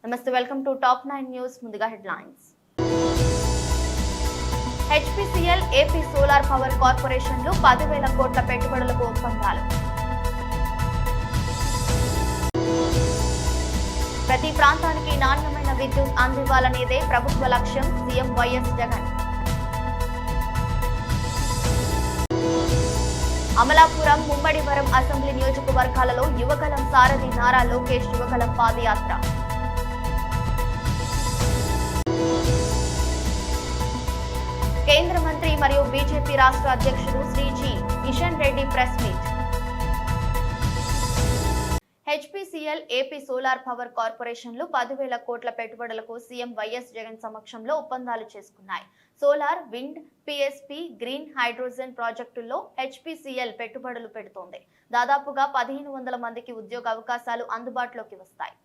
నమస్తే, welcome to top 9 news. ముందుగా headlines. HPCL AP solar power కార్పొరేషన్లు 10,000 కోట్ల పెట్టుబడులకు ఒప్పందాలు. ప్రతి ప్రాంతానికి నాణ్యమైన విద్యుత్ అందివ్వాలనేదే ప్రభుత్వ లక్ష్యం, CM YS Jagan. Amalapuram, Mummidivaram assembly నియోజకవర్గాలలో యువగలం సారథి నారా లోకేష్ యువగలం పాదయాత్ర. కేంద్ర మంత్రి మరియు బీజేపీ రాష్ట్ర అధ్యక్షుడు Shri G Kishan Reddy press meet. HPCL AP solar power కార్పొరేషన్లు 10,000 కోట్ల పెట్టుబడులకు సీఎం వైఎస్ జగన్ సమక్షంలో ఒప్పందాలు చేసుకున్నాయి. Solar, wind, PSP, green hydrogen ప్రాజెక్టుల్లో హెచ్పిసిఎల్ పెట్టుబడులు పెడుతోంది. దాదాపుగా 1,500 మందికి ఉద్యోగ అవకాశాలు అందుబాటులోకి వస్తాయి.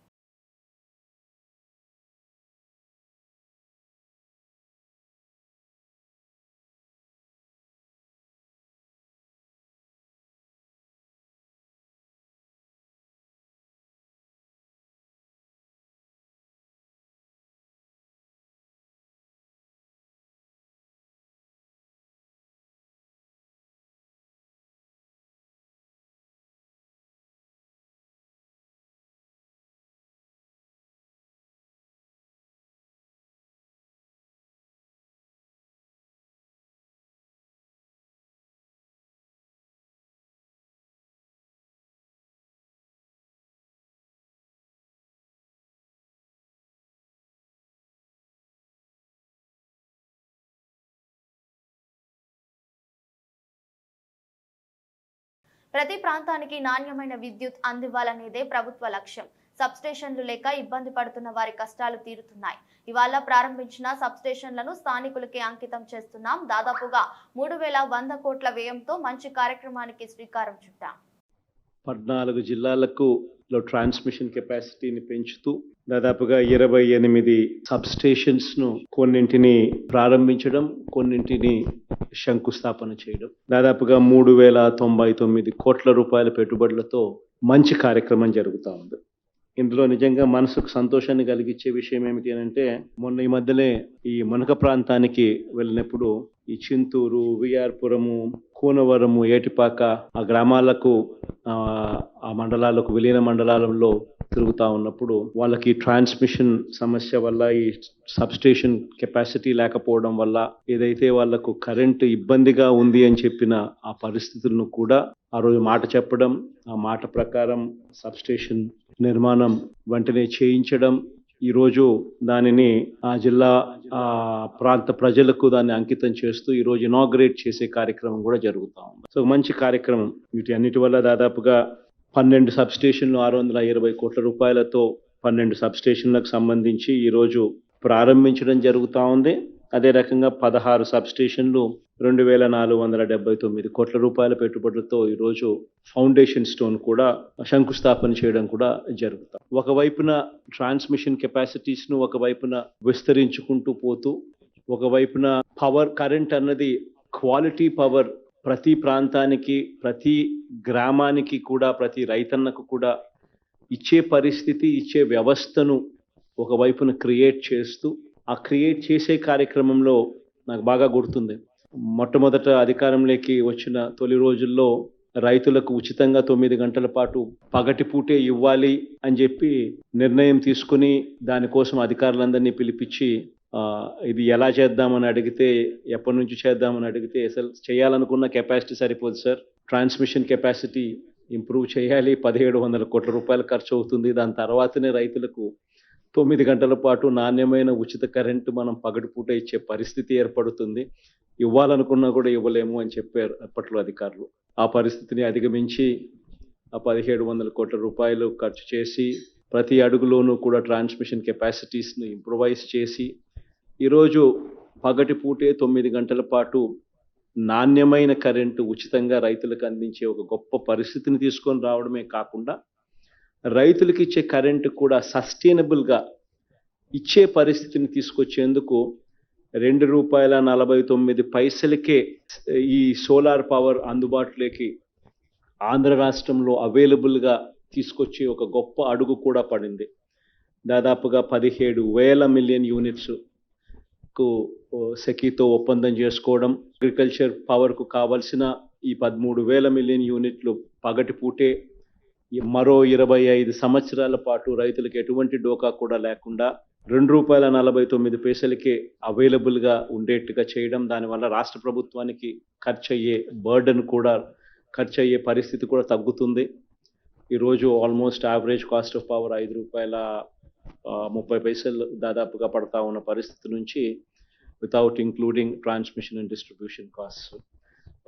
ప్రతి ప్రాంతానికి నాణ్యమైన విద్యుత్ అందివ్వాలనేదే ప్రభుత్వ లక్ష్యం. సబ్స్టేషన్లు లేక ఇబ్బంది పడుతున్న వారి కష్టాలు తీరుతున్నాయి. ఇవాళ ప్రారంభించిన సబ్స్టేషన్లను స్థానికులకి అంకితం చేస్తున్నాం. దాదాపుగా 3,100 కోట్ల వ్యయంతో మంచి కార్యక్రమానికి శ్రీకారం చుట్టాం. 14 జిల్లాలకు ట్రాన్స్మిషన్ కెపాసిటీని పెంచుతూ దాదాపుగా 28 సబ్స్టేషన్స్ ను కొన్నింటిని ప్రారంభించడం, కొన్నింటిని శంకుస్థాపన చేయడం, దాదాపుగా 3,099 కోట్ల రూపాయల పెట్టుబడులతో మంచి కార్యక్రమం జరుగుతూ ఉంది. ఇందులో నిజంగా మనసుకు సంతోషాన్ని కలిగించే విషయం ఏమిటి అంటే, మొన్న ఈ మధ్యనే ఈ మునక ప్రాంతానికి వెళ్ళినప్పుడు ఈ చింతూరు, విఆర్పురము, కూనవరము, ఏటిపాక ఆ గ్రామాలకు ఆ మండలాలకు విలీన మండలాలలో తిరుగుతూ ఉన్నప్పుడు వాళ్ళకి ట్రాన్స్మిషన్ సమస్య వల్ల, ఈ సబ్స్టేషన్ కెపాసిటీ లేకపోవడం వల్ల ఏదైతే వాళ్లకు కరెంటు ఇబ్బందిగా ఉంది అని చెప్పిన ఆ పరిస్థితులను కూడా ఆ రోజు మాట చెప్పడం, ఆ మాట ప్రకారం సబ్స్టేషన్ నిర్మాణం వెంటనే చేయించడం, ఈరోజు దానిని ఆ జిల్లా ప్రాంత ప్రజలకు దాన్ని అంకితం చేస్తూ ఈరోజు ఇనాగ్రేట్ చేసే కార్యక్రమం కూడా జరుగుతూ ఉంది. సో మంచి కార్యక్రమం. వీటి అన్నిటి వల్ల దాదాపుగా 12 సబ్స్టేషన్లు 620 కోట్ల రూపాయలతో 12 సబ్స్టేషన్లకు సంబంధించి ఈరోజు ప్రారంభించడం జరుగుతూ ఉంది. అదే రకంగా 16 సబ్స్టేషన్లు 2,479 కోట్ల రూపాయల పెట్టుబడులతో ఈరోజు ఫౌండేషన్ స్టోన్ కూడా శంకుస్థాపన చేయడం కూడా జరుగుతాం. ఒకవైపున ట్రాన్స్మిషన్ కెపాసిటీస్ను ఒకవైపున విస్తరించుకుంటూ పోతూ, ఒకవైపున పవర్ కరెంట్ అన్నది క్వాలిటీ పవర్ ప్రతి ప్రాంతానికి, ప్రతి గ్రామానికి కూడా, ప్రతి రైతన్నకు కూడా ఇచ్చే పరిస్థితి, ఇచ్చే వ్యవస్థను ఒకవైపున క్రియేట్ చేస్తూ, ఆ క్రియేట్ చేసే కార్యక్రమంలో నాకు బాగా గుర్తుంది, మొట్టమొదట అధికారంలోకి వచ్చిన తొలి రోజుల్లో రైతులకు ఉచితంగా 9 గంటల పాటు పగటిపూటే ఇవ్వాలి అని చెప్పి నిర్ణయం తీసుకుని దానికోసం అధికారులందరినీ పిలిపించి ఇది ఎలా చేద్దామని అడిగితే, ఎప్పటి నుంచి చేద్దామని అడిగితే, అసలు చేయాలనుకున్న కెపాసిటీ సరిపోదు సార్, ట్రాన్స్మిషన్ కెపాసిటీ ఇంప్రూవ్ చేయాలి, 1,700 కోట్ల రూపాయలు ఖర్చు అవుతుంది, దాని తర్వాతనే రైతులకు 9 గంటల పాటు నాణ్యమైన ఉచిత కరెంటు మనం పగటిపూట ఇచ్చే పరిస్థితి ఏర్పడుతుంది, ఇవ్వాలనుకున్నా కూడా ఇవ్వలేము అని చెప్పారు అప్పట్లో అధికారులు. ఆ పరిస్థితిని అధిగమించి ఆ 1,700 కోట్ల రూపాయలు ఖర్చు చేసి ప్రతి అడుగులోనూ కూడా ట్రాన్స్మిషన్ కెపాసిటీస్ను ఇంప్రూవైజ్ చేసి ఈరోజు పగటిపూటే 9 గంటల పాటు నాణ్యమైన కరెంటు ఉచితంగా రైతులకు అందించే ఒక గొప్ప పరిస్థితిని తీసుకొని రావడమే కాకుండా, రైతులకు ఇచ్చే కరెంటు కూడా సస్టైనబుల్గా ఇచ్చే పరిస్థితిని తీసుకొచ్చేందుకు ₹2.49 ఈ సోలార్ పవర్ అందుబాటులోకి ఆంధ్ర రాష్ట్రంలో అవైలబుల్గా తీసుకొచ్చే ఒక గొప్ప అడుగు కూడా పడింది. దాదాపుగా 17,000 మిలియన్ యూనిట్స్కు సెకీతో ఒప్పందం చేసుకోవడం, అగ్రికల్చర్ పవర్కు కావలసిన ఈ 13,000 మిలియన్ యూనిట్లు పగటిపూటే మరో 25 సంవత్సరాల పాటు రైతులకు ఎటువంటి డోకా కూడా లేకుండా ₹2.49 అవైలబుల్గా ఉండేట్టుగా చేయడం, దానివల్ల రాష్ట్ర ప్రభుత్వానికి ఖర్చు అయ్యే పరిస్థితి కూడా తగ్గుతుంది. ఈరోజు almost average cost of power ₹5.30 దాదాపుగా పడతా ఉన్న పరిస్థితి నుంచి without including transmission and distribution cost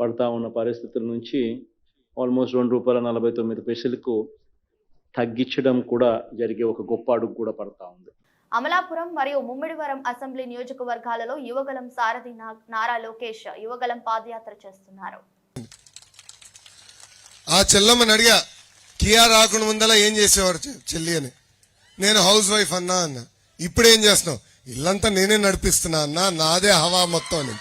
పడతా ఉన్న పరిస్థితుల నుంచి ఆల్మోస్ట్ ₹2.49 తగ్గించడం కూడా జరిగే ఒక గొప్ప అడుగు కూడా పడతా ఉంది. అమలాపురం మరియు ముమ్మిడివరం అసెంబ్లీ నియోజకవర్గాలలో యువగలం సారథి నారా లోకేష్ యువగలం పాదయాత్ర చేస్తున్నారు. ఆ చెల్లమ్మని అడిగా, కియా రాకుండా ముందలా ఏం చేసేవారు చెల్లి అని. నేను హౌస్ వైఫ్ అన్నా అన్న. ఇప్పుడు ఏం చేస్తున్నావు? ఇల్లంతా నేనే నడిపిస్తున్నా అన్నా, నాదే హవా మొత్తం అని.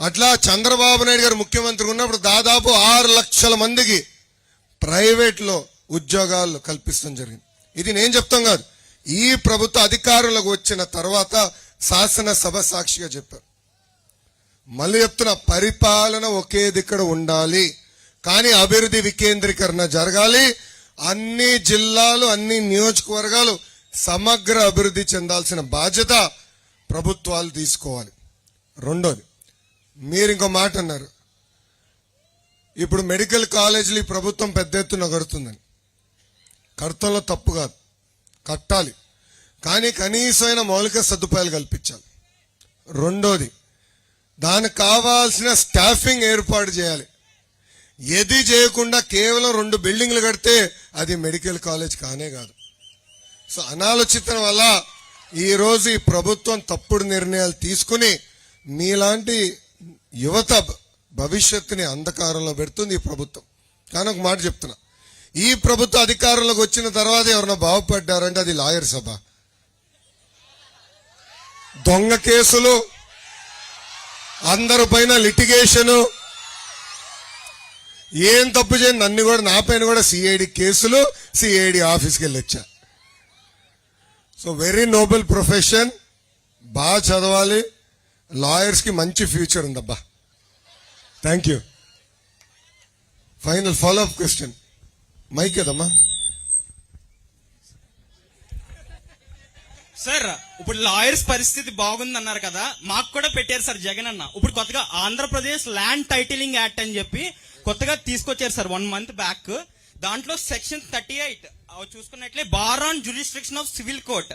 అట్లా చంద్రబాబు నాయుడు గారు ముఖ్యమంత్రి ఉన్నప్పుడు దాదాపు 6 లక్షల మందికి ప్రైవేట్లో ఉద్యోగాలు కల్పించడం జరిగింది. ఇది నేను చెప్తాం కాదు, ఈ ప్రభుత్వ అధికారులకు వచ్చిన తర్వాత శాసనసభ సాక్షిగా చెప్పారు. మళ్ళీ చెప్తున్నా, పరిపాలన ఒకే దిక్కడ ఉండాలి, కానీ అభివృద్ధి వికేంద్రీకరణ జరగాలి. అన్ని జిల్లాలు, అన్ని నియోజకవర్గాలు సమగ్ర అభివృద్ధి చెందాల్సిన బాధ్యత ప్రభుత్వాలు తీసుకోవాలి. రెండోది, మీరు ఇంకో మాట అన్నారు, ఇప్పుడు మెడికల్ కాలేజీలు ఈ ప్రభుత్వం పెద్ద ఎత్తున కడుతుందని. కడతంలో తప్పు కాదు, కట్టాలి, కానీ కనీసమైన మౌలిక సదుపాయాలు కల్పించాలి. రెండోది, దానికి కావాల్సిన స్టాఫింగ్ ఏర్పాటు చేయాలి. ఏది చేయకుండా కేవలం 2 బిల్డింగ్లు కడితే అది మెడికల్ కాలేజ్ కానే కాదు. సో అనాలోచితం వల్ల ఈరోజు ఈ ప్రభుత్వం తప్పుడు నిర్ణయాలు తీసుకుని మీలాంటి యువత భవిష్యత్తుని అంధకారంలో పెడుతుంది ఈ ప్రభుత్వం. కానీ ఒక మాట చెప్తున్నా, ఈ ప్రభుత్వ అధికారంలోకి వచ్చిన తర్వాత ఎవరన్నా బాగుపడ్డారంటే అది లాయర్ సభ. దొంగ కేసులు, అందరి పైన లిటిగేషను, ఏం తప్పు చేయండి నన్ను కూడా, నా పైన కూడా సిఐడి కేసులు, సిఐడి ఆఫీస్కి వెళ్ళొచ్చా. సో వెరీ నోబెల్ ప్రొఫెషన్, బాగా చదవాలి, లాయర్స్కి మంచి ఫ్యూచర్ ఉందబ్బా. Thank you. Final follow up question mike కదమ్మా. సార్, ఇప్పుడు లాయర్స్ పరిస్థితి బాగుంది అన్నారు కదా, మాకు కూడా పెట్టారు సార్ జగన్ అన్న. ఇప్పుడు కొత్తగా ఆంధ్రప్రదేశ్ ల్యాండ్ టైటిలింగ్ యాక్ట్ అని చెప్పి కొత్తగా తీసుకొచ్చారు సార్ 1 మంత్ బ్యాక్. దాంట్లో సెక్షన్ 38 చూసుకున్నట్లే bar on jurisdiction of civil court.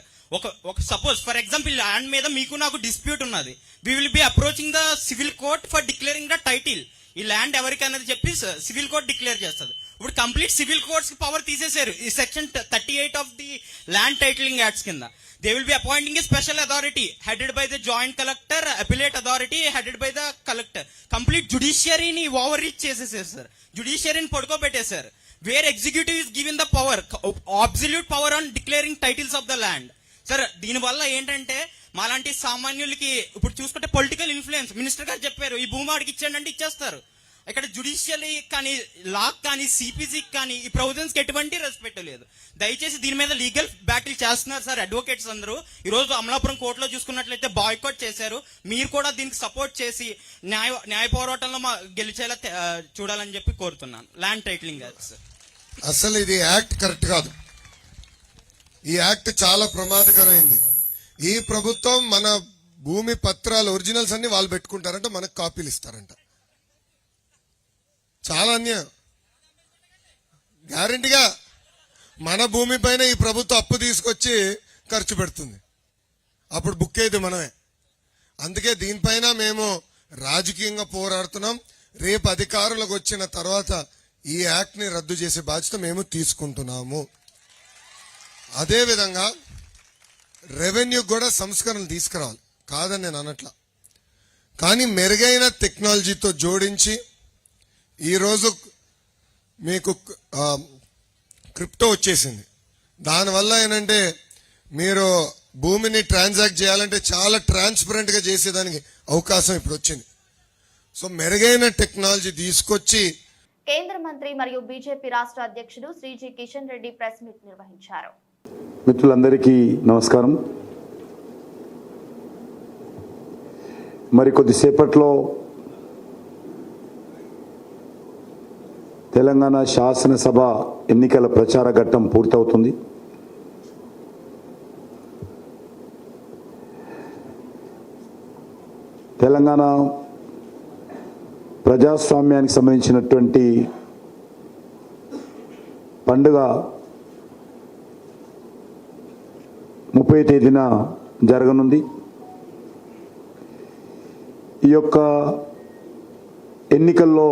ఒక సపోజ్ ఫర్ ఎగ్జాంపుల్ ల్యాండ్ మీద మీకు నాకు డిస్ప్యూట్ ఉన్నది, we will be approaching the civil court for declaring the title. ఈ ల్యాండ్ ఎవరికి అనేది చెప్పి సివిల్ కోర్ట్ డిక్లేర్ చేస్తుంది. ఇప్పుడు కంప్లీట్ సివిల్ కోర్ట్స్ కి పవర్ తీసేశారు ఈ section 38 of the land titling acts కింద. They will be appointing a special authority headed by the joint collector, appellate authority headed by the collector. Complete judiciary ni overreach చేసేసారు sir, జుడిషియరీని పడుకోబెట్టేశారు. Where executive is given the power, absolute power on declaring titles of the land. Sir, దీనివల్ల ఏంటంటే మాలాంటి సామాన్యులకి ఇప్పుడు చూసుకుంటే political influence. Minister గారు చెప్పారు ఈ భూమి వాడికి ఇచ్చేయండి ఇచ్చేస్తారు. ఇక్కడ జుడిషియరీ కానీ, లా కానీ, సిపిసికి కానీ ఈ ప్రొవిజన్స్ కి ఎటువంటి రెస్పెక్ట్ లేదు. దయచేసి దీని మీద లీగల్ బ్యాటిల్ చేస్తున్నారు సార్ అడ్వకేట్స్ అందరూ. ఈ రోజు అమలాపురం కోర్టులో చూసుకున్నట్లయితే బాయ్కాట్ చేశారు. మీరు కూడా దీనికి సపోర్ట్ చేసి న్యాయ పోరాటంలో గెలిచేలా చూడాలని చెప్పి కోరుతున్నాను. ల్యాండ్ టైటిలింగ్ యాక్ట్ సార్, అసలు ఇది యాక్ట్ కరెక్ట్ కాదు. ఈ యాక్ట్ చాలా ప్రమాదకరమైంది. ఈ ప్రభుత్వం మన భూమి పత్రాలు ఒరిజినల్స్ అన్ని వాళ్ళు పెట్టుకుంటారంట, మనకు కాపీలు ఇస్తారంట. చాలా అన్యాయం. గ్యారెంటీగా మన భూమి పైన ఈ ప్రభుత్వం అప్పు తీసుకొచ్చి ఖర్చు పెడుతుంది, అప్పుడు బుక్ అయ్యేది మనమే. అందుకే దీనిపైన మేము రాజకీయంగా పోరాడుతున్నాం. రేపు అధికారులకు వచ్చిన తర్వాత ఈ యాక్ట్ ని రద్దు చేసే బాధ్యత మేము తీసుకుంటున్నాము. అదేవిధంగా రెవెన్యూ కూడా సంస్కరణలు తీసుకురావాలి, కాదని నేను అనట్లా. కానీ మెరుగైన టెక్నాలజీతో జోడించి ఈరోజు మీకు క్రిప్టో వచ్చేసింది. దానివల్ల ఏంటంటే మీరు భూమిని ట్రాన్సాక్ట్ చేయాలంటే చాలా ట్రాన్స్పరెంట్ గా చేసేదానికి అవకాశం ఇప్పుడు వచ్చింది. సో మెరుగైన టెక్నాలజీ తీసుకొచ్చి కేంద్ర మంత్రి మరియు బీజేపీ రాష్ట్ర అధ్యక్షుడు Shri G Kishan Reddy press meet నిర్వహించారు. మిత్రులందరికీ నమస్కారం. మరి కొద్దిసేపట్లో తెలంగాణ శాసనసభ ఎన్నికల ప్రచార ఘట్టం పూర్తవుతుంది. తెలంగాణ ప్రజాస్వామ్యానికి సంబంధించినటువంటి పండుగ 30వ తేదీన జరగనుంది. ఈ యొక్క ఎన్నికల్లో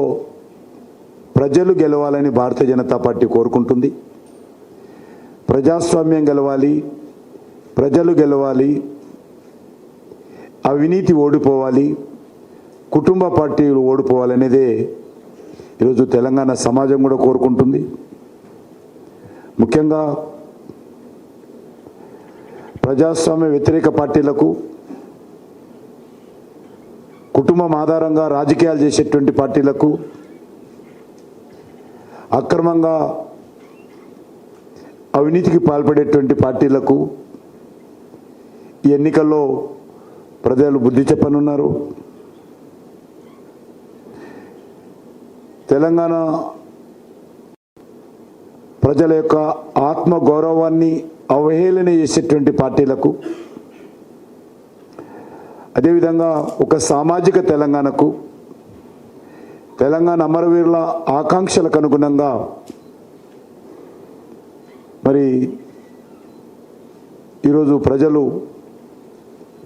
ప్రజలు గెలవాలని భారతీయ జనతా పార్టీ కోరుకుంటుంది. ప్రజాస్వామ్యం గెలవాలి, ప్రజలు గెలవాలి, అవినీతి ఓడిపోవాలి, కుటుంబ పార్టీలు ఓడిపోవాలనేదే ఈరోజు తెలంగాణ సమాజం కూడా కోరుకుంటుంది. ముఖ్యంగా ప్రజాస్వామ్య వ్యతిరేక పార్టీలకు, కుటుంబం ఆధారంగా రాజకీయాలు చేసేటువంటి పార్టీలకు, అక్రమంగా అవినీతికి పాల్పడేటువంటి పార్టీలకు ఈ ఎన్నికల్లో ప్రజలు బుద్ధి చెప్పనున్నారు. తెలంగాణ ప్రజల యొక్క ఆత్మ గౌరవాన్ని అవహేళన చేసేటువంటి పార్టీలకు, అదేవిధంగా ఒక సామాజిక తెలంగాణకు, తెలంగాణ అమరవీరుల ఆకాంక్షలకు అనుగుణంగా మరి ఈరోజు ప్రజలు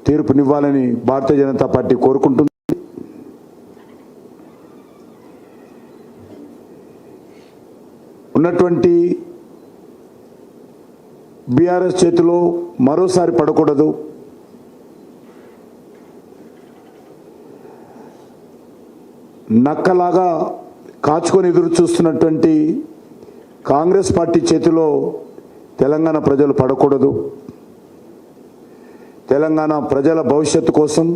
తీర్పునివ్వాలని భారతీయ జనతా పార్టీ కోరుకుంటుంది. ఉన్నటువంటి బీఆర్ఎస్ చేతిలో మరోసారి పడకూడదు. నక్కలాగా కాచుకొని ఎదురు చూస్తున్నటువంటి కాంగ్రెస్ పార్టీ చేతిలో తెలంగాణ ప్రజలు పడకూడదు. తెలంగాణ ప్రజల భవిష్యత్తు కోసం,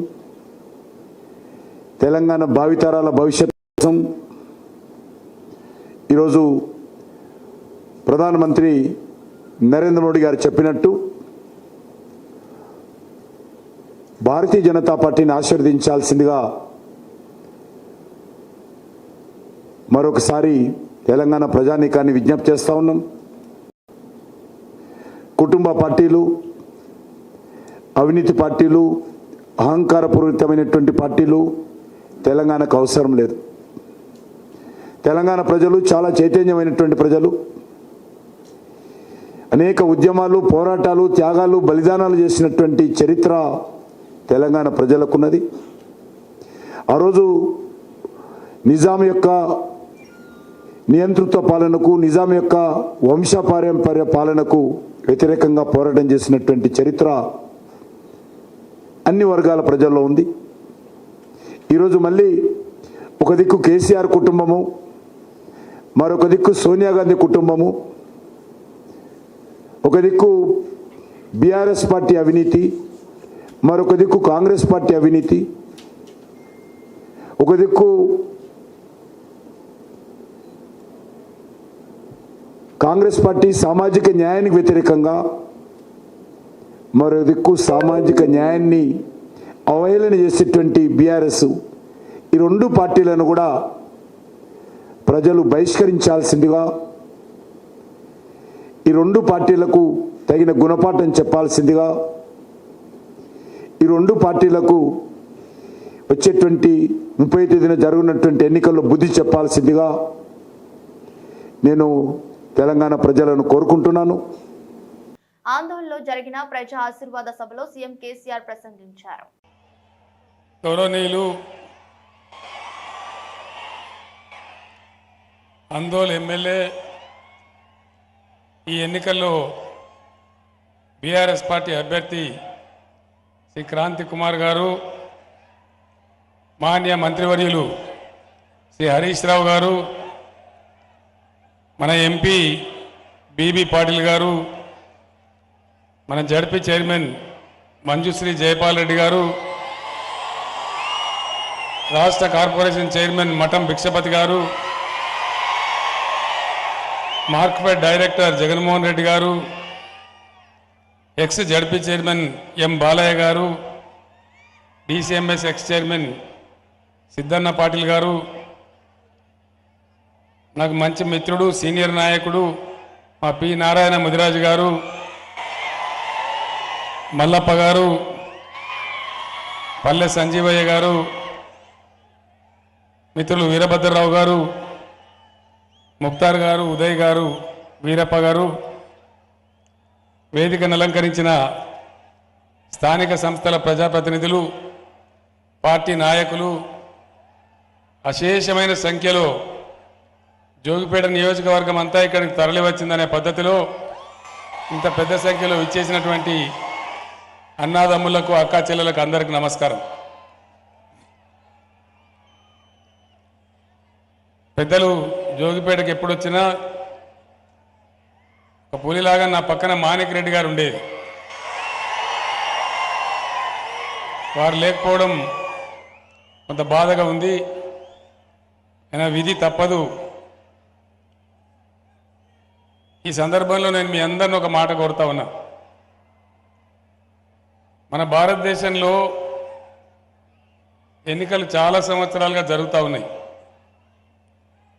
తెలంగాణ భావితరాల భవిష్యత్తు కోసం ఈరోజు ప్రధానమంత్రి నరేంద్ర మోడీ గారు చెప్పినట్టు భారతీయ జనతా పార్టీని ఆశీర్వదించాల్సిందిగా మరొకసారి తెలంగాణ ప్రజానీకాన్ని విజ్ఞప్తి చేస్తూ ఉన్నాం. కుటుంబ పార్టీలు, అవినీతి పార్టీలు, అహంకారపూరితమైనటువంటి పార్టీలు తెలంగాణకు అవసరం లేదు. తెలంగాణ ప్రజలు చాలా చైతన్యమైనటువంటి ప్రజలు. అనేక ఉద్యమాలు, పోరాటాలు, త్యాగాలు, బలిదానాలు చేసినటువంటి చరిత్ర తెలంగాణ ప్రజలకున్నది. ఆ రోజు నిజాం యొక్క నియంతృత్వ పాలనకు, నిజాం యొక్క వంశపారంపర్య పాలనకు వ్యతిరేకంగా పోరాటం చేసినటువంటి చరిత్ర అన్ని వర్గాల ప్రజల్లో ఉంది. ఈరోజు మళ్ళీ ఒక దిక్కు కేసీఆర్ కుటుంబము, మరొక దిక్కు సోనియా గాంధీ కుటుంబము, ఒక దిక్కు బీఆర్ఎస్ పార్టీ అవినీతి, మరొక దిక్కు కాంగ్రెస్ పార్టీ అవినీతి, ఒక దిక్కు కాంగ్రెస్ పార్టీ సామాజిక న్యాయానికి వ్యతిరేకంగా, మరో దిక్కు సామాజిక న్యాయాన్ని అవహేళన చేసేటువంటి బీఆర్ఎస్, ఈ రెండు పార్టీలను కూడా ప్రజలు బహిష్కరించాల్సిందిగా, ఈ రెండు పార్టీలకు తగిన గుణపాఠం చెప్పాల్సిందిగా, ఈ రెండు పార్టీలకు వచ్చేటువంటి 30వ తేదీన జరుగుతున్నటువంటి ఎన్నికల్లో బుద్ధి చెప్పాల్సిందిగా నేను తెలంగాణ ప్రజలను కోరుకుంటున్నాను. ఆందోళనలో జరిగిన ప్రజా ఆశీర్వాద సభలో సీఎం కేసీఆర్ ప్రసంగించారు. గౌరవనీయులు ఆందోళన ఎమ్మెల్యే, ఈ ఎన్నికల్లో బీఆర్ఎస్ పార్టీ అభ్యర్థి శ్రీ క్రాంతి కుమార్ గారు, మాన్య మంత్రివర్యులు శ్రీ హరీష్ రావు గారు, మన ఎంపీ బీబీ పాటిల్ గారు, మన జడ్పీ చైర్మన్ మంజుశ్రీ జయపాల్ రెడ్డి గారు, రాష్ట్ర కార్పొరేషన్ చైర్మన్ మఠం భిక్షపతి గారు, Markfed director Jaganmohan Reddy garu, ex ZP chairman M Balayya garu, DCMS ex chairman Siddanna Patil garu, నాకు మంచి మిత్రుడు సీనియర్ నాయకుడు మా పి నారాయణ ముదిరాజు గారు, మల్లప్ప గారు, పల్లె సంజీవయ్య గారు, మిత్రులు వీరభద్రరావు గారు, ముక్తార్ గారు, ఉదయ్ గారు, వీరప్ప గారు, వేదికను అలంకరించిన స్థానిక సంస్థల ప్రజాప్రతినిధులు, పార్టీ నాయకులు, అశేషమైన సంఖ్యలో జోగిపేట నియోజకవర్గం అంతా ఇక్కడికి తరలి వచ్చిందనే పద్ధతిలో ఇంత పెద్ద సంఖ్యలో విచ్చేసినటువంటి అన్నాదమ్ములకు, అక్కా చెల్లెలకు అందరికీ నమస్కారం. పెద్దలు జోగిపేటకి ఎప్పుడు వచ్చినా ఒక పులిలాగా నా పక్కన మాణిక్ రెడ్డి గారు ఉండేది. వారు లేకపోవడం కొంత బాధగా ఉంది. అయినా విధి తప్పదు. ఈ సందర్భంలో నేను మీ అందరిని ఒక మాట కోరుతా ఉన్నా. మన భారతదేశంలో ఎన్నికలు చాలా సంవత్సరాలుగా జరుగుతూ ఉన్నాయి.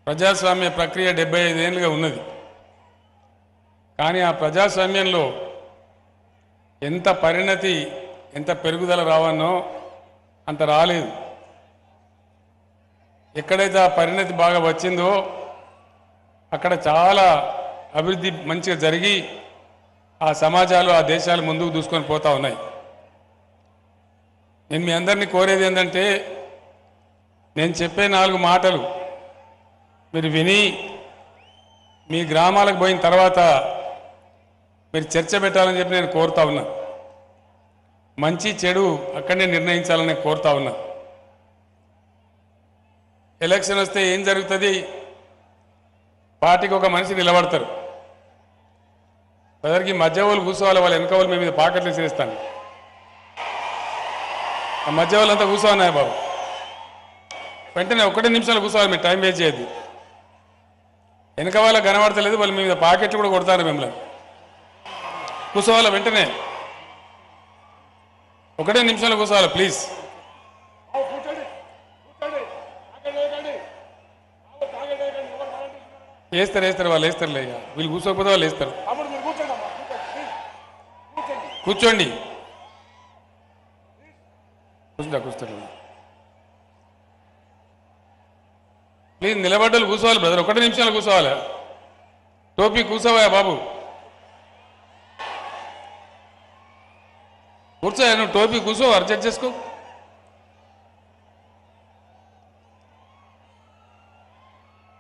ప్రజాస్వామ్య ప్రక్రియ 75 ఏళ్ళుగా ఉన్నది. కానీ ఆ ప్రజాస్వామ్యంలో ఎంత పరిణతి, ఎంత పెరుగుదల రావన్నో అంత రాలేదు. ఎక్కడైతే ఆ పరిణతి బాగా వచ్చిందో అక్కడ చాలా అభివృద్ధి మంచిగా జరిగి ఆ సమాజాలు, ఆ దేశాలు ముందుకు దూసుకొని పోతూ ఉన్నాయి. నేను మీ అందరినీ కోరేది ఏంటంటే, నేను చెప్పే 4 మాటలు మీరు విని మీ గ్రామాలకు పోయిన తర్వాత మీరు చర్చ పెట్టాలని చెప్పి నేను కోరుతా ఉన్నా. మంచి చెడు అక్కడనే నిర్ణయించాలని నేను కోరుతా ఉన్నా. ఎలక్షన్ వస్తే ఏం జరుగుతుంది? పార్టీకి ఒక మనిషి నిలబడతారు. ప్రజలకి మధ్య వాళ్ళు కూర్చోవాలి, వాళ్ళ వెనక వాళ్ళు మీ మీద పాకెట్లు చేస్తాను. ఆ మధ్య వాళ్ళంతా కూర్చోన్నాయి బాబు. వెంటనే 1 నిమిషాలు కూర్చోవాలి, మీరు టైం వేస్ట్ చేయద్దు. వెనక వాళ్ళ కనబడతలేదు, వాళ్ళు మీ మీద పాకెట్లు కూడా కొడతారు. మిమ్మల్ని కూర్చోవాలి, వెంటనే 1 నిమిషాలు కూర్చోవాలి ప్లీజ్. వేస్తారు వాళ్ళు వేస్తారులే. వీళ్ళు కూర్చోకపోతే వాళ్ళు వేస్తారు. కూర్చోండి, కూర్చోండి ప్లీజ్. నిలబడ్డలు కూర్చోవాలి బ్రదర్, 1 నిమిషాలు కూర్చోవాలి. టోపీ కూర్చోవా బాబు, కూర్చోయా. నువ్వు టోపీ కూర్చో, అడ్జస్ట్ చేసుకో.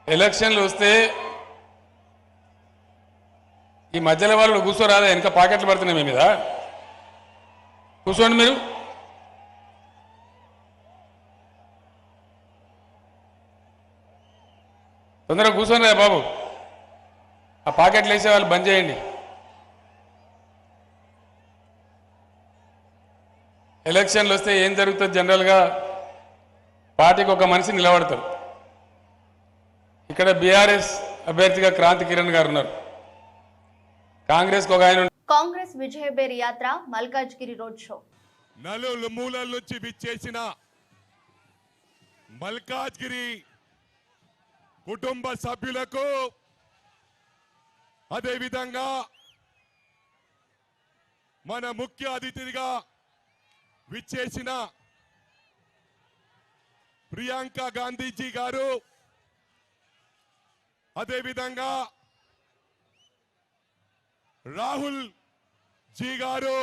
ఎలక్షన్లు వస్తే ఈ మధ్యలో వాళ్ళు కూర్చోరాదా? వెనక పాకెట్లు పడుతున్నాయి మీ మీద. కూర్చోండి మీరు. తొందరగా కూర్చోండి బాబు. ఆ పాకెట్లు వేసే వాళ్ళు బంద్ చేయండి. ఎలక్షన్లు వస్తే ఏం జరుగుతుంది? జనరల్గా పార్టీకి ఒక మనిషి నిలబడతారు. ఇక్కడ బీఆర్ఎస్ అభ్యర్థిగా క్రాంతి కిరణ్ గారు ఉన్నారు. కాంగ్రెస్ ఒక ఆయన. కాంగ్రెస్ విజయబేరి యాత్ర మల్కాజ్గిరి రోడ్ షో. నలుగురు మూలల నుంచి విచ్చేసిన మల్కాజ్గిరి కుటుంబ సభ్యులకు, అదేవిధంగా మన ముఖ్య అతిథిగా విచ్చేసిన ప్రియాంక గాంధీజీ గారు, అదేవిధంగా రాహుల్ జీ గారు,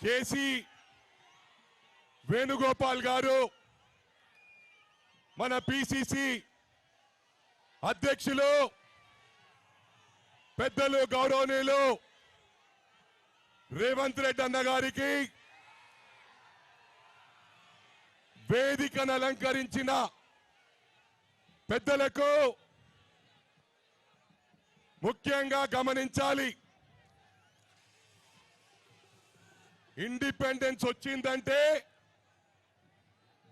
కేసీ వేణుగోపాల్ గారు, మన పిసిసి అధ్యక్షులు పెద్దలు గౌరవనీయులు రేవంత్ రెడ్డి అన్న గారికి, వేదికను అలంకరించిన పెద్దలకు ముఖ్యంగా గమనించాలి. ఇండిపెండెన్స్ వచ్చిందంటే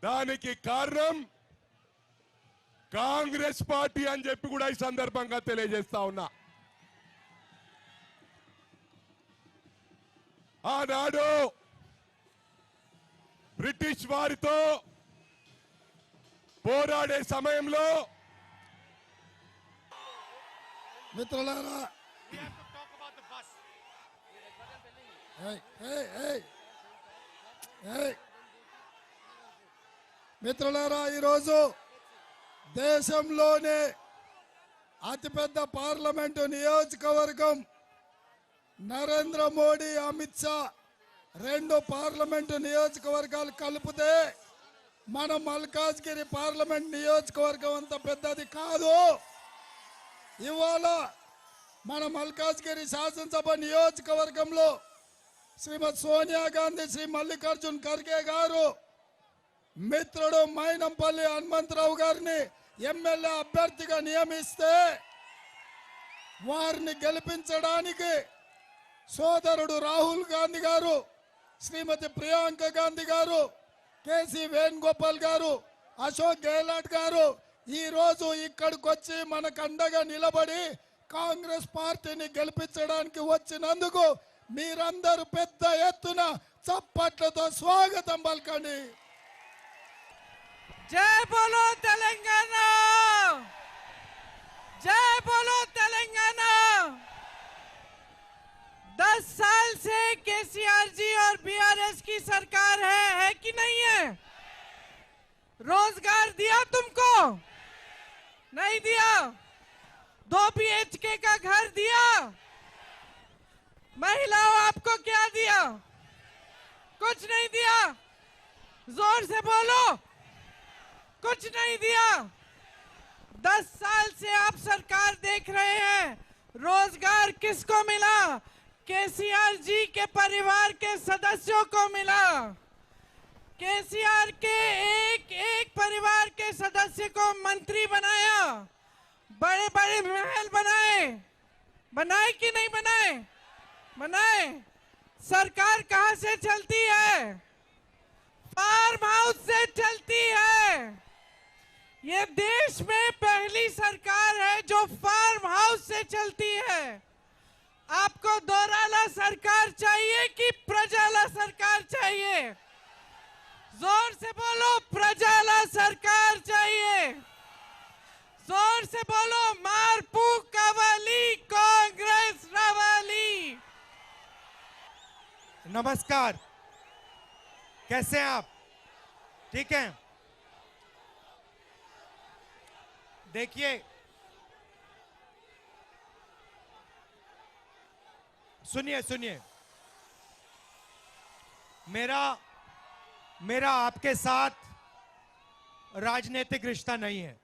దానికి కారణం కాంగ్రెస్ పార్టీ అని చెప్పి కూడా ఈ సందర్భంగా తెలియజేస్తా ఉన్నా. ఆనాడు బ్రిటిష్ వారితో పోరాడే సమయంలో మిత్రులారా, మిత్రులారా, ఈరోజు దేశంలోనే అతిపెద్ద పార్లమెంటు నియోజకవర్గం నరేంద్ర మోడీ, అమిత్ షా రెండు పార్లమెంటు నియోజకవర్గాలు కలిపితే మన మల్కాజ్గిరి పార్లమెంట్ నియోజకవర్గం అంత పెద్దది కాదు. ఇవాళ మన మల్కాజ్గిరి శాసనసభ నియోజకవర్గంలో శ్రీమతి సోనియా గాంధీ, శ్రీ మల్లికార్జున్ ఖర్గే గారు, మిత్రుడు మైనంపల్లి హనుమంతరావు గారిని ఎమ్మెల్యే అభ్యర్థిగా నియమిస్తే వారిని గెలిపించడానికి సోదరుడు రాహుల్ గాంధీ గారు, శ్రీమతి ప్రియాంక గాంధీ గారు, కేసీ వేణుగోపాల్ గారు, అశోక్ గెహ్లాట్ గారు ఈ రోజు ఇక్కడికి వచ్చి మనకు అండగా నిలబడి కాంగ్రెస్ పార్టీని గెలిపించడానికి వచ్చినందుకు మీరందరూ పెద్ద ఎత్తున చప్పట్లతో స్వాగతం పలకండి. जय बोलो तेलंगाना, जय बोलो तेलंगाना। 10 साल से केसीआर जी और बीआरएस की सरकार है कि नहीं है? रोजगार दिया तुमको? नहीं दिया। 2 BHK का घर दिया? महिलाओं आपको क्या दिया? कुछ नहीं दिया। जोर से बोलो, कुछ नहीं दिया। 10 साल से आप सरकार देख रहे हैं, रोजगार किसको मिला? केसीआर जी के परिवार के सदस्यों को मिला। केसीआर के एक परिवार के सदस्य को मंत्री बनाया, बड़े बड़े महल बनाए कि नहीं बनाए? बनाए। सरकार कहां से चलती है? फार्म हाउस से चलती है। ये देश में पहली सरकार है जो फार्म हाउस से चलती है। आपको दोराला सरकार चाहिए कि प्रजाला सरकार चाहिए? जोर से बोलो, प्रजाला सरकार चाहिए। जोर से बोलो, मारपू कवाली, कांग्रेस रवाली। नमस्कार, कैसे हैं आप? ठीक हैं? देखिए, सुनिए, मेरा आपके साथ राजनीतिक रिश्ता नहीं है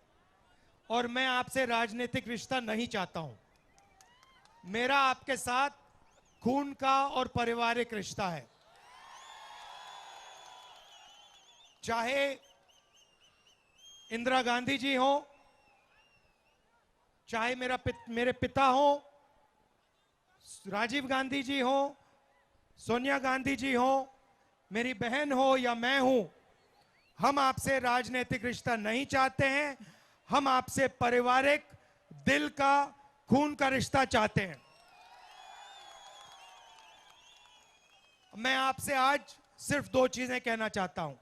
और मैं आपसे राजनीतिक रिश्ता नहीं चाहता हूं। मेरा आपके साथ खून का और पारिवारिक रिश्ता है। चाहे इंदिरा गांधी जी हो, चाहे मेरे पिता हो, राजीव गांधी जी हो, सोनिया गांधी जी हो, मेरी बहन हो या मैं हूं, हम आपसे राजनीतिक रिश्ता नहीं चाहते हैं। हम आपसे पारिवारिक, दिल का, खून का रिश्ता चाहते हैं। मैं आपसे आज सिर्फ 2 चीजें कहना चाहता हूं।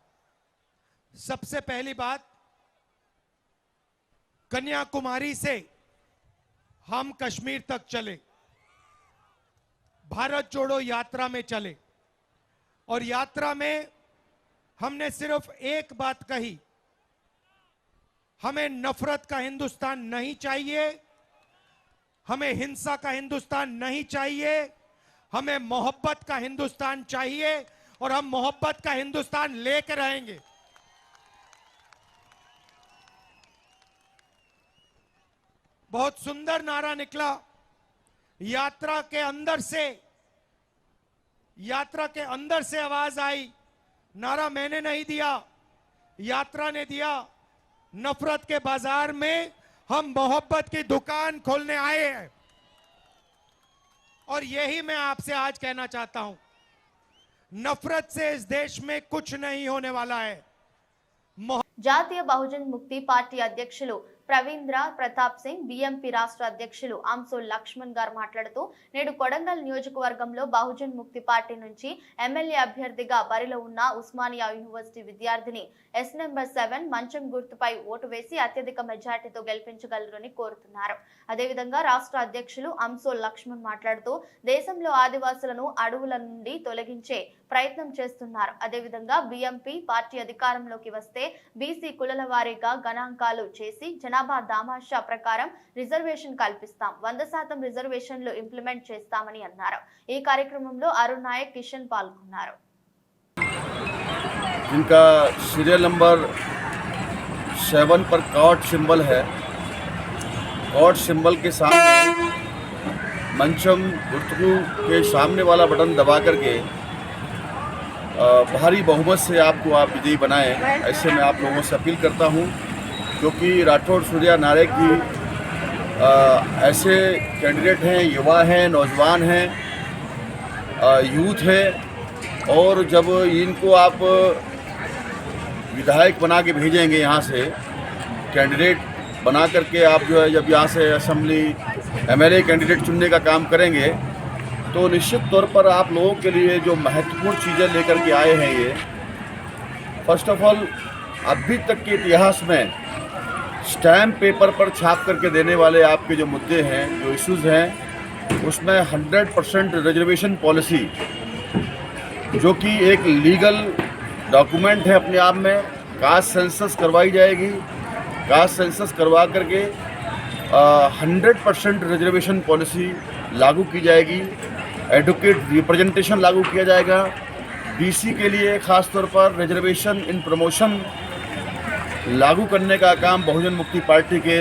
सबसे पहली बात, कन्याकुमारी से हम कश्मीर तक चले, भारत जोड़ो यात्रा में चले और यात्रा में हमने सिर्फ एक बात कही, हमें नफरत का हिंदुस्तान नहीं चाहिए, हमें हिंसा का हिंदुस्तान नहीं चाहिए, हमें मोहब्बत का हिंदुस्तान चाहिए और हम मोहब्बत का हिंदुस्तान लेकर रहेंगे। बहुत सुंदर नारा निकला यात्रा के अंदर से आवाज आई। नारा मैंने नहीं दिया, यात्रा ने दिया। नफरत के बाजार में हम मोहब्बत की दुकान खोलने आए हैं और यही मैं आपसे आज कहना चाहता हूं। नफरत से इस देश में कुछ नहीं होने वाला है। జాతీయ బహుజన్ ముక్తి పార్టీ అధ్యక్షులు ప్రవీంద్ర ప్రతాప్ సింగ్ బీఎంపీ రాష్ట్ర అధ్యక్షులు అంసోల్ లక్ష్మణ్ గారు మాట్లాడుతూ నేడు కొడంగల్ నియోజకవర్గంలో బహుజన్ ముక్తి పార్టీ నుంచి ఎమ్మెల్యే అభ్యర్థిగా బరిలో ఉన్న ఉస్మానియా యూనివర్సిటీ విద్యార్థిని ఎస్ నెంబర్ 7 మంచం గుర్తుపై ఓటు వేసి అత్యధిక మెజార్టీతో గెలిపించగలరని కోరుతున్నారు. అదేవిధంగా రాష్ట్ర అధ్యక్షులు అంసోల్ లక్ష్మణ్ మాట్లాడుతూ దేశంలో ఆదివాసులను అడవుల నుండి తొలగించే ప్రయత్నం చేస్తున్నారు. అదేవిధంగా బీఎంపీ పార్టీ అధికారంలోకి వస్తే బీసీ కులాల వారీగా గణాంకాలు చేసి జనాభా దామాషా ప్రకారం రిజర్వేషన్ కల్పిస్తాం, 100% రిజర్వేషన్లు ఇంప్లిమెంట్ చేస్తామని అన్నారు. ఈ కార్యక్రమంలో అరుణ్ నాయక్, కిషన్ పాల్గొన్నారు. जिनका सीरियल नंबर 7 पर कॉट सिंबल है, कॉट सिंबल के सामने मंचम गुर्तु के सामने वाला बटन दबा करके भारी बहुमत से आपको आप विजयी बनाएं, ऐसे मैं आप लोगों से अपील करता हूं, क्योंकि राठौड़ सूर्या नायक जी ऐसे कैंडिडेट हैं, युवा हैं, नौजवान हैं, यूथ है, और जब इनको आप विधायक बना के भेजेंगे, यहाँ से कैंडिडेट बना करके आप जो है जब यहाँ से असेंबली एमएलए कैंडिडेट चुनने का काम करेंगे, तो निश्चित तौर पर आप लोगों के लिए जो महत्वपूर्ण चीज़ें लेकर के आए हैं ये, फर्स्ट ऑफ ऑल अभी तक के इतिहास में स्टैम्प पेपर पर छाप करके देने वाले आपके जो मुद्दे हैं, जो इश्यूज़ हैं, उसमें 100% रिजर्वेशन पॉलिसी, जो कि एक लीगल डॉक्यूमेंट है अपने आप में, कास्ट सेंसस करवाई जाएगी, कास्ट सेंसस करवा करके 100% रिजर्वेशन पॉलिसी लागू की जाएगी, एडवोकेट रिप्रेजेंटेशन लागू किया जाएगा, बीसी के लिए ख़ास तौर पर रिजर्वेशन इन प्रमोशन लागू करने का काम बहुजन मुक्ति पार्टी के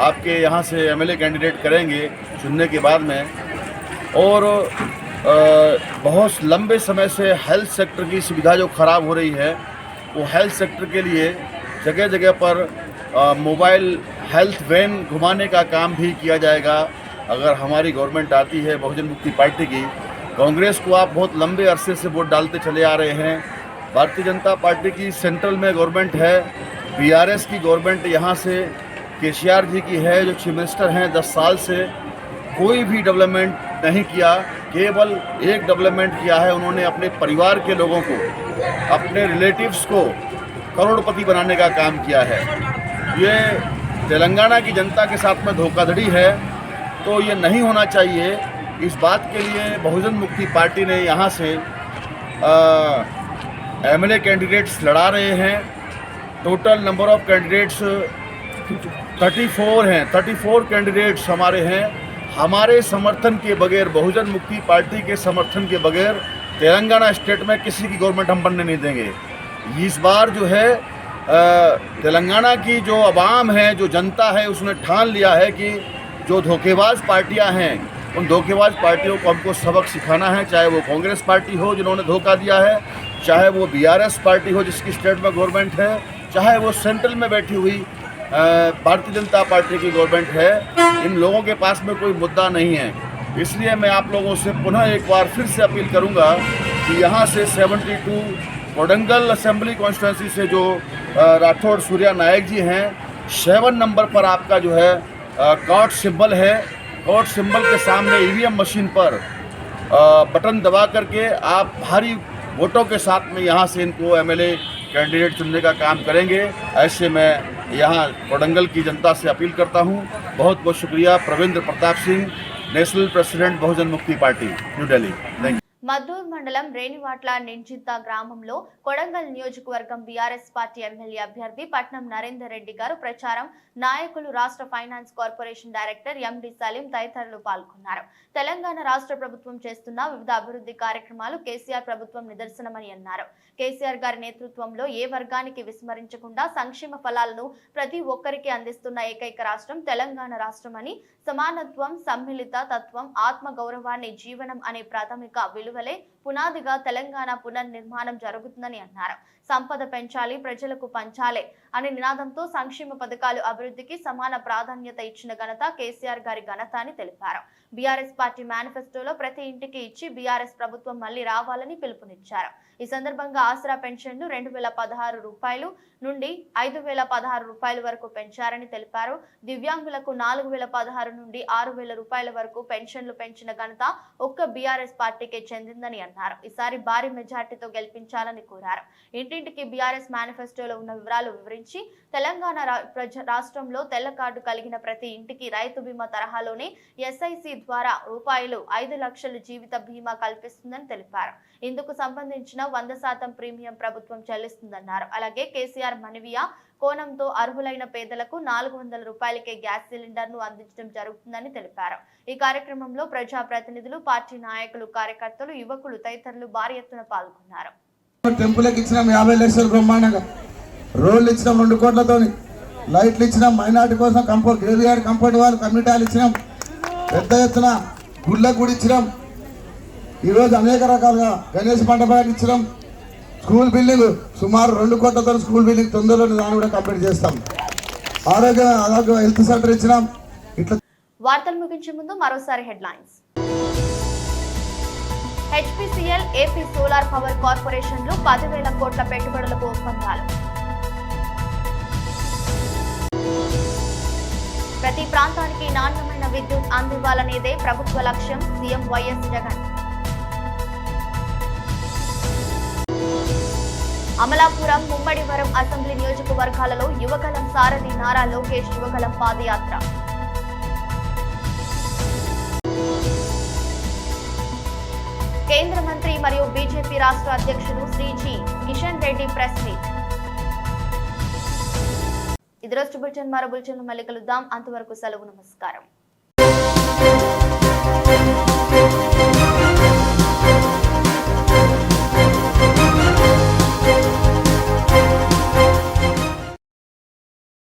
आपके यहाँ से एमएलए कैंडिडेट करेंगे चुनने के बाद में। और बहुत लंबे समय से हेल्थ सेक्टर की सुविधा जो ख़राब हो रही है, वो हेल्थ सेक्टर के लिए जगह जगह पर मोबाइल हेल्थ वैन घुमाने का काम भी किया जाएगा अगर हमारी गवर्नमेंट आती है बहुजन मुक्ति पार्टी की। कांग्रेस को आप बहुत लंबे अरसे से वोट डालते चले आ रहे हैं। भारतीय जनता पार्टी की सेंट्रल में गवर्नमेंट है, बीआरएस की गवर्नमेंट यहाँ से केसीआर जी की है, जो चीफ मिनिस्टर हैं, 10 साल से कोई भी डेवलपमेंट नहीं किया, केवल एक डेवलपमेंट किया है, उन्होंने अपने परिवार के लोगों को, अपने रिलेटिव्स को करोड़पति बनाने का काम किया है। ये तेलंगाना की जनता के साथ में धोखाधड़ी है, तो ये नहीं होना चाहिए। इस बात के लिए बहुजन मुक्ति पार्टी ने यहाँ से एमएलए कैंडिडेट्स लड़ा रहे हैं। टोटल नंबर ऑफ कैंडिडेट्स 34 हैं, 34 कैंडिडेट्स हमारे हैं। हमारे समर्थन के बगैर, बहुजन मुक्ति पार्टी के समर्थन के बगैर तेलंगाना स्टेट में किसी की गवर्नमेंट हम बनने नहीं देंगे। इस बार जो है तेलंगाना की जो अवाम है, जो जनता है, उसने ठान लिया है कि जो धोखेबाज पार्टियां हैं, उन धोखेबाज पार्टियों को हमको सबक सिखाना है, चाहे वो कांग्रेस पार्टी हो जिन्होंने धोखा दिया है, चाहे वो बीआरएस पार्टी हो जिसकी स्टेट में गवर्नमेंट है, चाहे वो सेंट्रल में बैठी हुई भारतीय जनता पार्टी की गवर्नमेंट है। इन लोगों के पास में कोई मुद्दा नहीं है। इसलिए मैं आप लोगों से पुनः एक बार फिर से अपील करूंगा कि यहाँ से 72 कोडंगल असेंबली कॉन्स्टिट्यूंसी से जो राठौड़ सूर्या नायक जी हैं, 7 नंबर पर आपका जो है कॉट सिंबल है, कॉट सिंबल के सामने ईवीएम मशीन पर बटन दबा करके आप भारी वोटों के साथ में यहाँ से इनको एमएलए कैंडिडेट चुनने का काम करेंगे। ऐसे मैं यहाँ कोडंगल की जनता से अपील करता हूँ। बहुत बहुत शुक्रिया। प्रवींद्र प्रताप सिंह, नेशनल प्रेसिडेंट बहुजन मुक्ति party, new Delhi. Thank you. Maddur మండలం రేణివాట్ల నింజిత్త గ్రామంలో కొడంగల్ నియోజకవర్గం బీఆర్ఎస్ పార్టీ ఎమ్మెల్యే అభ్యర్థి పట్నం నరేందర్ రెడ్డి గారు ప్రచారం, నాయకులు, రాష్ట్ర finance corporation director MD Saleem తదితరులు పాల్గొన్నారు. తెలంగాణ రాష్ట్ర ప్రభుత్వం చేస్తున్న వివిధ అభివృద్ధి కార్యక్రమాలు కేసీఆర్ ప్రభుత్వం నిదర్శనమని అన్నారు. కేసీఆర్ గారి నేతృత్వంలో ఏ వర్గానికి విస్మరించకుండా సంక్షేమ ఫలాలను ప్రతి ఒక్కరికి అందిస్తున్న ఏకైక రాష్ట్రం తెలంగాణ రాష్ట్రమని, సమానత్వం, సమ్మిళిత తత్వం, ఆత్మ గౌరవాన్ని జీవనం అనే ప్రాథమిక విలువలే పునాదిగా తెలంగాణ పునర్నిర్మాణం జరుగుతుందని అన్నారు. సంపద పెంచాలి, ప్రజలకు పంచాలి అనే నినాదంతో సంక్షేమ పథకాలు అభివృద్ధికి సమాన ప్రాధాన్యత ఇచ్చిన ఘనత కేసీఆర్ గారి ఘనత అని తెలిపారు. బీఆర్ఎస్ పార్టీ మేనిఫెస్టోలో ప్రతి ఇంటికి ఇచ్చి బీఆర్ఎస్ ప్రభుత్వం మళ్లీ రావాలని పిలుపునిచ్చారు. ఈ సందర్భంగా ఆసరా పెన్షన్లు 2016 రూపాయలు నుండి 5016 రూపాయల వరకు పెంచారని తెలిపారు. దివ్యాంగులకు 4016 నుండి 6000 రూపాయల వరకు పెన్షన్లు పెంచిన ఘనత ఒక్క బీఆర్ఎస్ పార్టీకే చెందిందని అన్నారు. ఈసారి భారీ మెజార్టీతో గెలిపించాలని కోరారు. ఇంటింటికి బీఆర్ఎస్ మేనిఫెస్టోలో ఉన్న వివరాలు వివరించి తెలంగాణ రాష్ట్రంలో తెల్ల కార్డు కలిగిన ప్రతి ఇంటికి రైతు బీమా తరహాలోనే ఎస్ఐసి ద్వారా రూపాయలు 5 లక్షల జీవిత బీమా కల్పిస్తుందని తెలిపారు. ఇందుకు సంబంధించిన 100% ప్రీమియం ప్రభుత్వం చెల్లిస్తుందన్నారు. అలాగే కేసీఆర్ మనవియా కోణంతో అర్హులైన పేదలకు 400 రూపాయలకే గ్యాస్ సిలిండర్ ను అందించడం జరుగుతుందని తెలిపారు. ఈ కార్యక్రమంలో ప్రజా ప్రతినిధులు, పార్టీ నాయకులు, కార్యకర్తలు, యువకులు తదితరులు భారీ ఎత్తున పాల్గొన్నారు. టెంపుల్కి ఇచ్చినాం 50 లక్షలు బ్రహ్మాండంగా, రోడ్లు ఇచ్చినాం 2 కోట్లతోని, లైట్లు ఇచ్చినాం, మైనార్టీ కోసం కంపౌండ్ గ్రేవియార్డ్ కంపౌండ్ వాళ్ళు కమ్యూనిటీలు ఇచ్చినాం, పెద్ద ఎత్తున గుళ్ళకు కూడా ఇచ్చినాం. ఈరోజు అనేక రకాలుగా గణేష్ మండపానికి ఇచ్చినాం. స్కూల్ బిల్డింగ్ సుమారు 2 కోట్లతో స్కూల్ బిల్డింగ్ తొందరలో దాన్ని కూడా కంప్లీట్ చేస్తాం. ఆరోగ్య హెల్త్ సెంటర్ ఇచ్చినాం. ఇట్లా వార్తలు ముగించే ముందు మరోసారి headlines. HPCL, AP solar power కార్పొరేషన్లు 10,000 కోట్ల పెట్టుబడులకు ఒప్పందాలు. ప్రతి ప్రాంతానికి నాణ్యమైన విద్యుత్ అందివ్వాలనేదే ప్రభుత్వ లక్ష్యం, CM YS Jagan. Amalapuram, Mummidivaram assembly నియోజకవర్గాలలో యువగలం సారథి నారా లోకేష్ యువగలం పాదయాత్ర. కేంద్ర మంత్రి మరియు బీజేపీ రాష్ట్ర అధ్యక్షుడు Shri G Kishan Reddy press meet. ఇది రోజు బులెటిన్. మరో బులెటిన్ మళ్ళీ కలుద్దాం. అంతవరకు సెలవు. నమస్కారం.